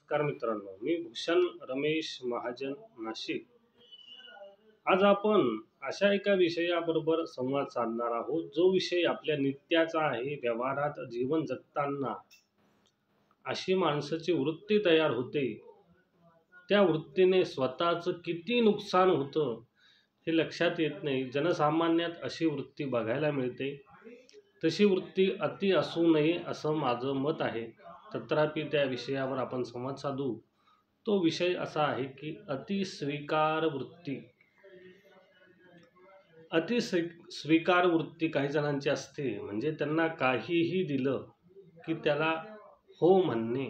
नमस्कार मित्रांनो, मी भूषण रमेश महाजन, नाशिक. आज आपण अशा एका विषयाबरोबर संवाद साधणार आहोत, जो विषय आपल्या नित्याचा आहे. व्यवहारात जीवन जगताना अशी माणसाची वृत्ती तयार होते, त्या वृत्तीने स्वतःचं किती नुकसान होतं हे लक्षात येत नाही. जनसामान्यात अशी वृत्ती बघायला मिळते. तशी वृत्ती अति असू नये असं माझं मत आहे. तथापि त्या विषयावर आपण संवाद साधू. तो विषय असा आहे की अतिस्वीकार वृत्ती. स्वीकार वृत्ती काही जणांची असते, म्हणजे त्यांना काहीही दिलं की त्याला हो म्हणणे,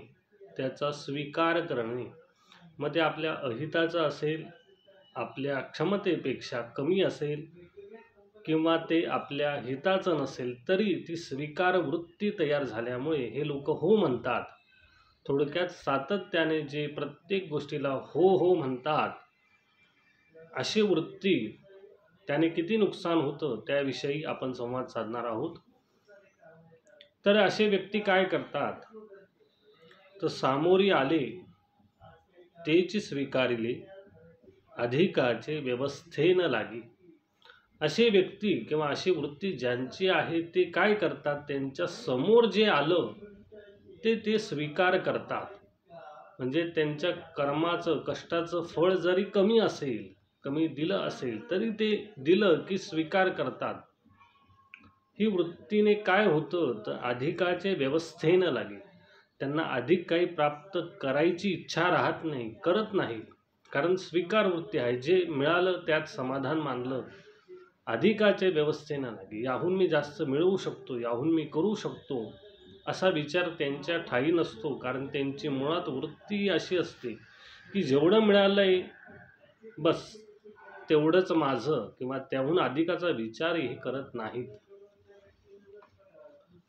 त्याचा स्वीकार करणे. मग ते आपल्या अहिताचं असेल, आपल्या क्षमतेपेक्षा कमी असेल, किंवा ते आपल्या हिताचं नसेल, तरी ती स्वीकार वृत्ती तयार झाल्यामुळे हे लोक हो म्हणतात. थोडक्यात सातत्याने जे प्रत्येक गोष्टीला हो हो म्हणतात, अशी वृत्ती त्याने किती नुकसान होतं त्याविषयी आपण संवाद साधणार आहोत. तर असे व्यक्ती काय करतात, तर सामोरी आले तेच स्वीकारिले, अधिकाचे व्यवस्थेन लागी. असे व्यक्ती किंवा अशी वृत्ती ज्यांची आहे ते काय करतात, त्यांच्या समोर जे आलं ते स्वीकार करतात. म्हणजे त्यांच्या कर्माचं, कष्टाचं फळ जरी कमी असेल, कमी दिलं असेल, तरी ते दिलं की स्वीकार करतात. ही वृत्तीने काय होतं, तर अधिकाचे व्यवस्थेनं लागे. त्यांना अधिक काही प्राप्त करायची इच्छा राहत नाही, करत नाही, कारण स्वीकार वृत्ती आहे. जे मिळालं त्यात समाधान मानलं. अधिकाचे व्यवस्थेनं लागे, याहून मी जास्त मिळवू शकतो, याहून मी करू शकतो, असा विचार त्यांच्या ठायी नसतो. कारण त्यांची मुळात वृत्ती अशी असते की जेवढं मिळालंय बस तेवढंच माझं, किंवा त्याहून अधिकाचा विचारही करत नाहीत.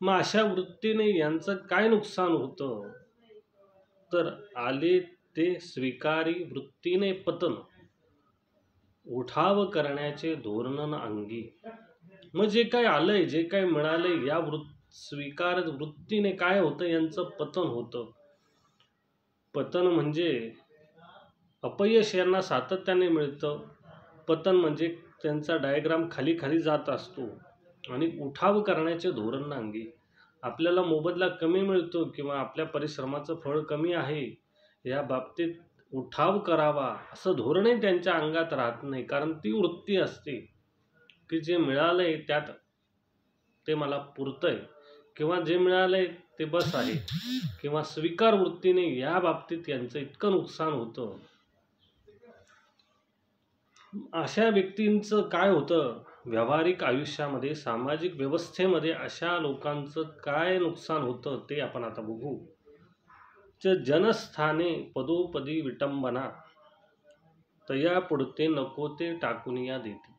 मग अशा वृत्तीने यांचं काय नुकसान होतं, तर आले ते स्वीकारी वृत्तीने पतन, उठाव करण्याचे धोरण अंगी. मग जे काय आलंय, जे काय मिळालंय, या स्वीकार वृत्तीने काय होतं, यांचं पतन होतं. पतन म्हणजे अपयश यांना सातत्याने मिळतं. पतन म्हणजे त्यांचा डायग्राम खाली खाली जात असतो. आणि उठाव करण्याचे धोरण अंगी, आपल्याला मोबदला कमी मिळतो किंवा आपल्या परिश्रमाचं फळ कमी आहे, या बाबतीत उठाव करावा असं धोरणही त्यांच्या अंगात राहत नाही. कारण ती वृत्ती असते की जे मिळालंय त्यात ते मला पुरतंय, किंवा जे मिळालंय ते बस आहे. किंवा स्वीकार वृत्तीने या बाबतीत यांचं इतकं नुकसान होतं. अशा व्यक्तींचं काय होतं व्यावहारिक आयुष्यामध्ये, सामाजिक व्यवस्थेमध्ये अशा लोकांचं काय नुकसान होतं ते आपण आता बघू. जनस्थाने पदोपदी विटंबना, तया पुढते नको ते टाकून या देते.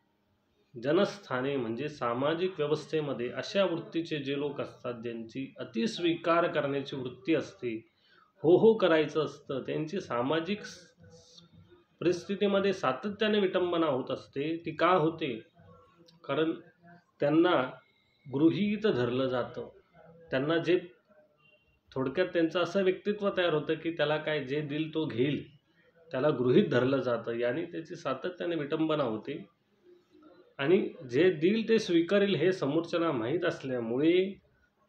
जनस्थाने म्हणजे सामाजिक व्यवस्थेमध्ये अशा वृत्तीचे जे लोक असतात, ज्यांची अतिस्वीकार करण्याची वृत्ती असते, हो हो करायचं असतं, त्यांची सामाजिक परिस्थितीमध्ये सातत्याने विटंबना होत असते. ती का होते, कारण त्यांना गृहीत धरलं जातं. त्यांना जे थोडक्यात त्यांचं असं व्यक्तित्व तयार होतं की त्याला काय जे दिल तो घेईल, त्याला गृहीत धरलं जातं. याने त्याची सातत्याने विटंबना होते. आणि जे दिल ते स्वीकारेल हे समोरच्यांना माहीत असल्यामुळे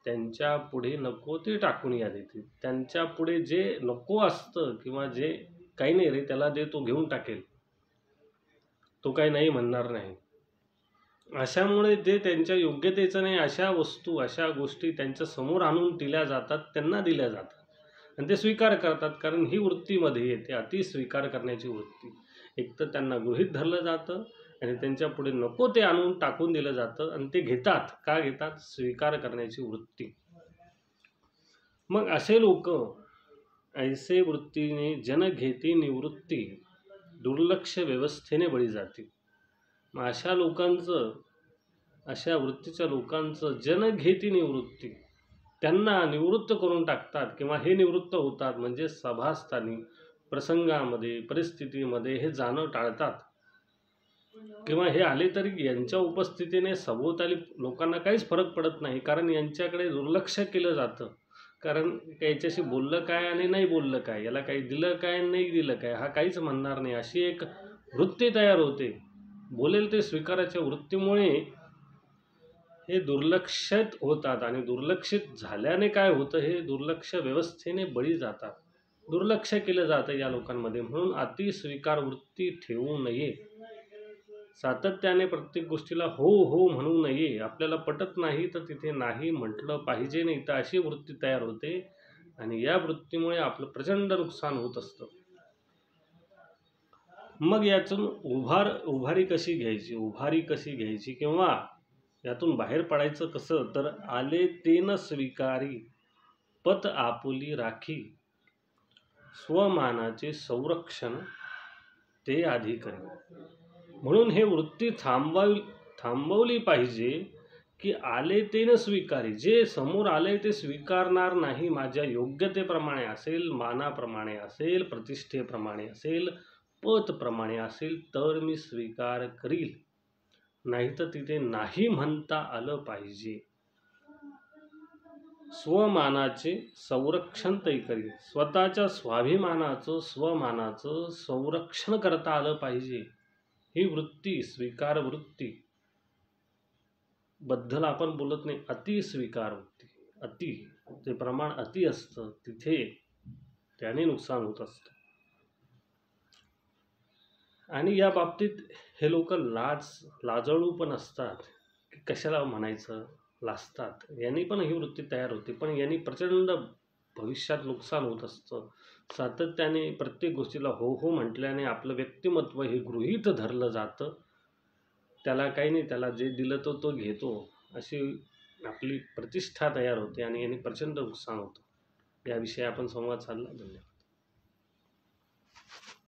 त्यांच्या पुढे नको ते टाकून या देते. त्यांच्या पुढे जे नको असतं, किंवा जे काही नाही रे त्याला दे, तो घेऊन टाकेल, तो काही नाही म्हणणार नाही. अशामुळे जे त्यांच्या योग्यतेचं नाही अशा वस्तू, अशा गोष्टी त्यांच्या समोर आणून दिल्या जातात, त्यांना दिल्या जातात, आणि ते स्वीकार करतात. कारण ही वृत्तीमध्ये येते अतिस्वीकार करण्याची वृत्ती. एक तर त्यांना गृहीत धरलं जातं, आणि त्यांच्या पुढे नको ते आणून टाकून दिलं जातं, आणि ते घेतात. का घेतात, स्वीकार करण्याची वृत्ती. मग असे लोक ऐसे वृत्तीने जन घेती निवृत्ती, दुर्लक्ष व्यवस्थेने बळी जाते. मग अशा लोकांचं, अशा वृत्तीच्या लोकांचं जन घेती निवृत्ती, त्यांना निवृत्त करून टाकतात, किंवा हे निवृत्त होतात. म्हणजे सभास्थानी, प्रसंगामध्ये, परिस्थितीमध्ये हे जाणं टाळतात. किंवा हे आले तरी यांच्या उपस्थितीने सभोवताली लोकांना काहीच फरक पडत नाही, कारण यांच्याकडे दुर्लक्ष केलं जातं. कारण याच्याशी बोललं काय आणि नाही बोललं काय, याला काही दिलं काय नाही दिलं काय, हा काहीच म्हणणार नाही, अशी एक वृत्ती तयार होते. बोलेल ते स्वीकाराच्या वृत्तीमुळे हे दुर्लक्षित होतात आणि दुर्लक्षित झाल्याने काय होतं, हे दुर्लक्ष व्यवस्थेने बळी जातात, दुर्लक्ष केलं जातं या लोकांमध्ये. म्हणून अतिस्वीकार वृत्ती ठेवू नये. सातत्याने प्रत्येक गोष्टीला हो हो म्हणू नये. आपल्याला पटत नाही तर तिथे नाही म्हटलं पाहिजे, नाही तर अशी वृत्ती तयार होते आणि या वृत्तीमुळे आपलं प्रचंड नुकसान होत असतं. मग यातून उभारी कशी घ्यायची किंवा यातून बाहेर पडायचं कसं, तर आले ते न स्वीकारी पत आपुली राखी, स्वमानाचे संरक्षण ते आधी करी. म्हणून हे वृत्ती थांबवली पाहिजे की आले ते न स्वीकारी, जे समोर आले ते स्वीकारणार नाही. माझ्या योग्यतेप्रमाणे असेल, मानाप्रमाणे असेल, प्रतिष्ठेप्रमाणे असेल, पतप्रमाणे असेल तर मी स्वीकार करील, नाहीतर तिथे नाही म्हणता आलं पाहिजे. स्वमानाचे संरक्षण ते करी, स्वतःच्या स्वाभिमानाचं स्वमानाचं संरक्षण करता आलं पाहिजे. ही वृत्ती, स्वीकार वृत्ती बद्दल आपण बोलत नाही, अतिस्वीकार वृत्ती. अति जे प्रमाण अति असतं तिथे त्याने नुकसान होत असतं. आणि या बाबतीत हे लोक लाजळू पण असतात, की कशाला म्हणायचं, लाजतात. यांनी पण ही वृत्ती तयार होते, पण यांनी प्रचंड भविष्यात नुकसान होत असतं. सातत्याने प्रत्येक गोष्टीला हो हो म्हटल्याने आपलं व्यक्तिमत्व हे गृहीत धरलं जातं. त्याला काही नाही, त्याला जे दिलं तो घेतो, अशी आपली प्रतिष्ठा तयार होते आणि यांनी प्रचंड नुकसान होतं. याविषयी आपण संवाद साधला. धन्यवाद.